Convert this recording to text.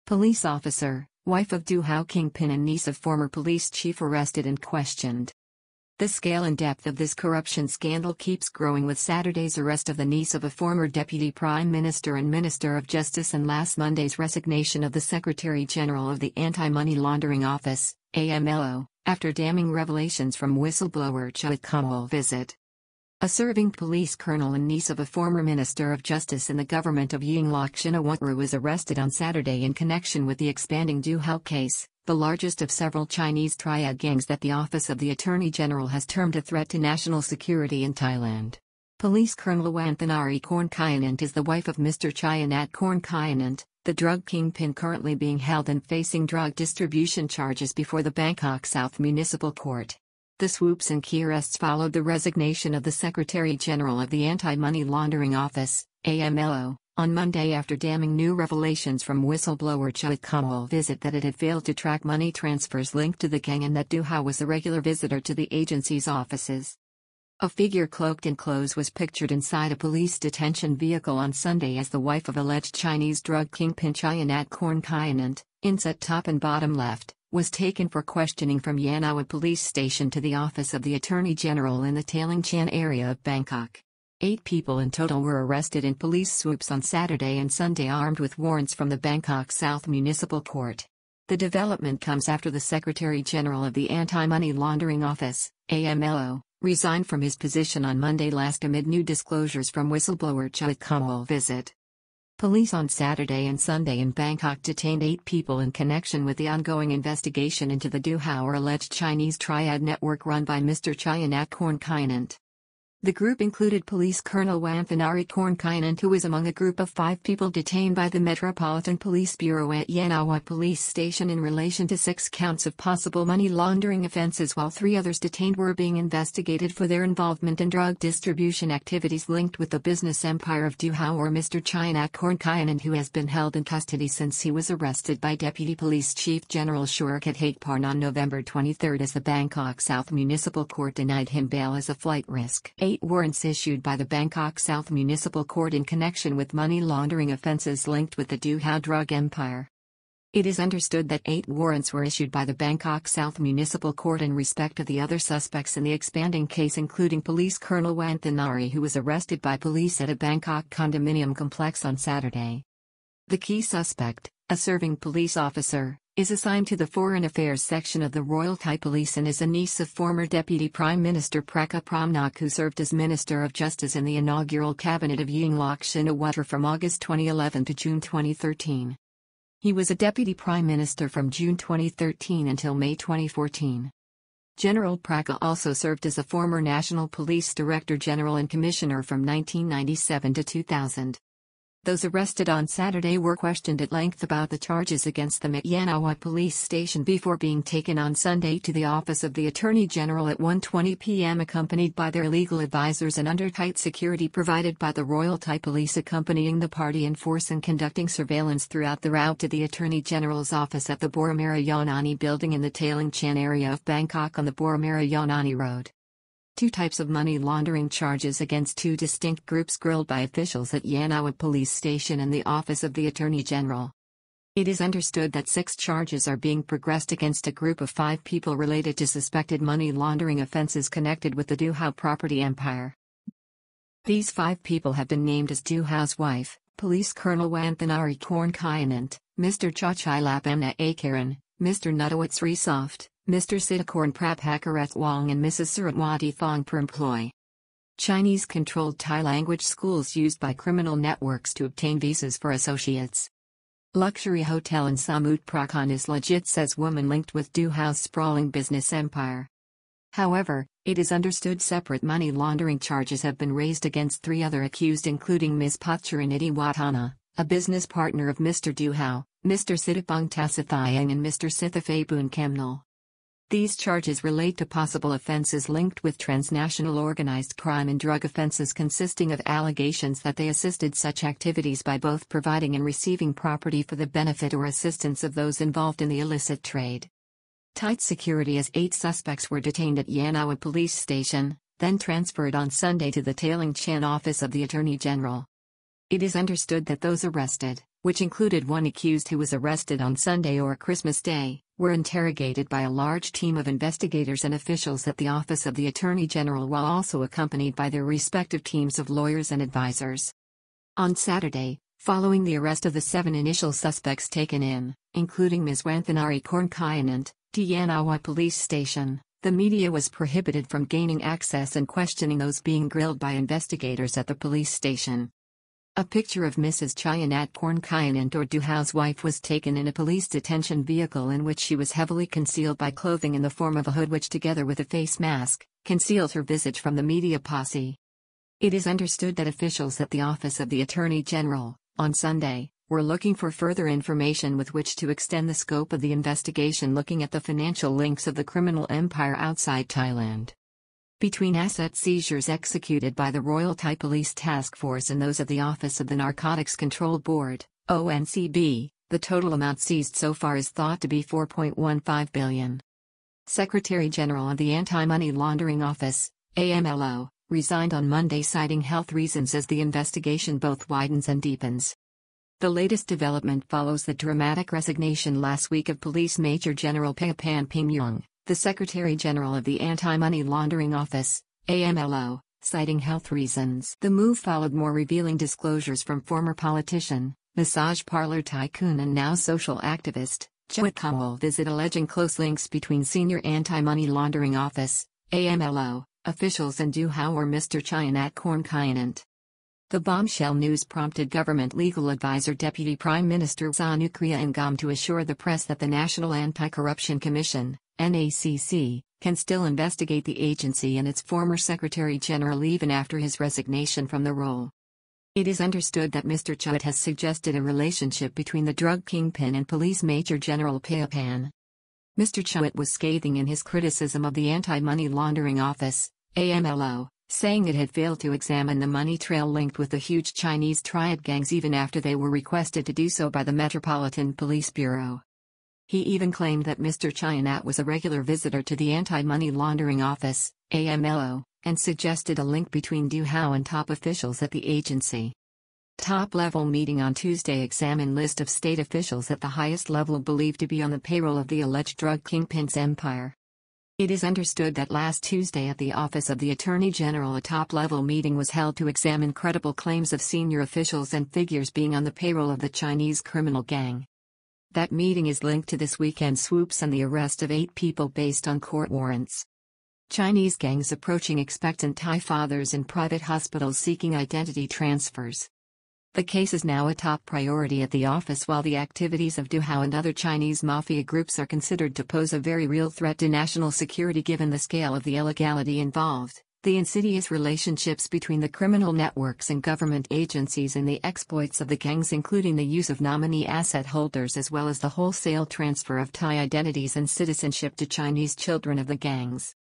Police officer, wife of Du Hao kingpin and niece of former police chief arrested and questioned. The scale and depth of this corruption scandal keeps growing with Saturday's arrest of the niece of a former deputy prime minister and minister of justice and last Monday's resignation of the Secretary General of the Anti-Money Laundering Office, AMLO, after damning revelations from whistleblower Chuwit Kamolvisit. A serving police colonel and niece of a former minister of justice in the government of Yingluck Shinawatra was arrested on Saturday in connection with the expanding Du Hao case, the largest of several Chinese triad gangs that the Office of the Attorney General has termed a threat to national security in Thailand. Police Colonel Wanthanari Kornkayanant is the wife of Mr. Chayanat Kornkayanant, the drug kingpin currently being held and facing drug distribution charges before the Bangkok South Municipal Court. The swoops and key arrests followed the resignation of the Secretary General of the Anti-Money Laundering Office, AMLO, on Monday after damning new revelations from whistleblower Chuwit Kamolvisit that it had failed to track money transfers linked to the gang and that Du Hao was a regular visitor to the agency's offices. A figure cloaked in clothes was pictured inside a police detention vehicle on Sunday as the wife of alleged Chinese drug kingpin Chayanat Kornkayanant, inset top and bottom left, was taken for questioning from Yanawa Police Station to the Office of the Attorney General in the Tailing Chan area of Bangkok. 8 people in total were arrested in police swoops on Saturday and Sunday armed with warrants from the Bangkok South Municipal Court. The development comes after the Secretary General of the Anti-Money Laundering Office, AMLO, resigned from his position on Monday last amid new disclosures from whistleblower Chuwit Kamolvisit. Police on Saturday and Sunday in Bangkok detained 8 people in connection with the ongoing investigation into the Du Hao alleged Chinese triad network run by Mr. Chayanat Kornkayanant. The group included Police Colonel Wanthanari Kornkayanant, who was among a group of 5 people detained by the Metropolitan Police Bureau at Yanawa Police Station in relation to 6 counts of possible money laundering offences, while 3 others detained were being investigated for their involvement in drug distribution activities linked with the business empire of Du Hao or Mr. Chayanat Kornkayanant, who has been held in custody since he was arrested by Deputy Police Chief General Chuwit Kamolvisit on November 23 as the Bangkok South Municipal Court denied him bail as a flight risk. 8 warrants issued by the Bangkok South Municipal Court in connection with money laundering offences linked with the Du Hao drug empire. It is understood that 8 warrants were issued by the Bangkok South Municipal Court in respect of the other suspects in the expanding case, including Police Colonel Wanthanari, who was arrested by police at a Bangkok condominium complex on Saturday. The key suspect, a serving police officer, is assigned to the Foreign Affairs section of the Royal Thai Police and is a niece of former Deputy Prime Minister Prakha Pramnak, who served as Minister of Justice in the inaugural cabinet of Yingluck Shinawatra from August 2011 to June 2013. He was a Deputy Prime Minister from June 2013 until May 2014. General Prakha also served as a former National Police Director General and Commissioner from 1997 to 2000. Those arrested on Saturday were questioned at length about the charges against them at Yanawa Police Station before being taken on Sunday to the Office of the Attorney General at 1:20 p.m. accompanied by their legal advisors and under tight security provided by the Royal Thai Police, accompanying the party in force and conducting surveillance throughout the route to the Attorney General's office at the Boromara Yonani building in the Tailing Chan area of Bangkok on the Boromara Yonani Road. 2 types of money laundering charges against 2 distinct groups grilled by officials at Yanawa Police Station and the Office of the Attorney General. It is understood that 6 charges are being progressed against a group of 5 people related to suspected money laundering offences connected with the Du Hao property empire. These 5 people have been named as Du Hao's wife, Police Colonel Wanthanari Kornkayanant, Mr. Chachilapamna Akaran, Mr. Nutawat Srisoft, Mr. Sitakorn Prabhakarat Wong and Mrs. Suratwati Thong per employee. Chinese-controlled Thai language schools used by criminal networks to obtain visas for associates. Luxury hotel in Samut Prakan is legit, says woman linked with Du Hao's sprawling business empire. However, it is understood separate money laundering charges have been raised against 3 other accused, including Ms. Patcharanidhi Watana, a business partner of Mr. Du Hao, Mr. Sitapong Tasathayang and Mr. Sithafabun Kamnal. These charges relate to possible offenses linked with transnational organized crime and drug offenses, consisting of allegations that they assisted such activities by both providing and receiving property for the benefit or assistance of those involved in the illicit trade. Tight security as 8 suspects were detained at Yanawa Police Station, then transferred on Sunday to the Tailing Chan office of the Attorney General. It is understood that those arrested which included one accused who was arrested on Sunday or Christmas Day, were interrogated by a large team of investigators and officials at the Office of the Attorney General while also accompanied by their respective teams of lawyers and advisors. On Saturday, following the arrest of the 7 initial suspects taken in, including Ms. Wanthanari Kornkayanant, Yanawa Police Station, the media was prohibited from gaining access and questioning those being grilled by investigators at the police station. A picture of Mrs. Chayanat Kornkayanant or Duhao's wife was taken in a police detention vehicle in which she was heavily concealed by clothing in the form of a hood which together with a face mask, concealed her visage from the media posse. It is understood that officials at the Office of the Attorney General, on Sunday, were looking for further information with which to extend the scope of the investigation looking at the financial links of the criminal empire outside Thailand. Between asset seizures executed by the Royal Thai Police Task Force and those of the Office of the Narcotics Control Board, ONCB, the total amount seized so far is thought to be 4.15 billion. Secretary General of the Anti-Money Laundering Office, AMLO, resigned on Monday citing health reasons as the investigation both widens and deepens. The latest development follows the dramatic resignation last week of Police Major General Payapan Pingyong, the Secretary General of the Anti-Money Laundering Office, AMLO, citing health reasons. The move followed more revealing disclosures from former politician, massage parlor tycoon and now social activist, Chuwit Kamolvisit alleging close links between senior Anti-Money Laundering Office, AMLO, officials and Duhao or Mr. Chayanat Kornkayanant. The bombshell news prompted government legal advisor Deputy Prime Minister Zanukria Ngam to assure the press that the National Anti-Corruption Commission, NACC, can still investigate the agency and its former Secretary General even after his resignation from the role. It is understood that Mr. Chuwit has suggested a relationship between the drug kingpin and Police Major General Payapan. Mr. Chuwit was scathing in his criticism of the Anti-Money Laundering Office, AMLO, saying it had failed to examine the money trail linked with the huge Chinese triad gangs even after they were requested to do so by the Metropolitan Police Bureau. He even claimed that Mr. Chayanat was a regular visitor to the Anti-Money Laundering Office, AMLO, and suggested a link between Duhao and top officials at the agency. Top-level meeting on Tuesday examined list of state officials at the highest level believed to be on the payroll of the alleged drug kingpin's empire. It is understood that last Tuesday at the Office of the Attorney General a top-level meeting was held to examine credible claims of senior officials and figures being on the payroll of the Chinese criminal gang. That meeting is linked to this weekend swoops and the arrest of 8 people based on court warrants. Chinese gangs approaching expectant Thai fathers in private hospitals seeking identity transfers. The case is now a top priority at the office while the activities of Duhao and other Chinese mafia groups are considered to pose a very real threat to national security given the scale of the illegality involved, the insidious relationships between the criminal networks and government agencies and the exploits of the gangs including the use of nominee asset holders as well as the wholesale transfer of Thai identities and citizenship to Chinese children of the gangs.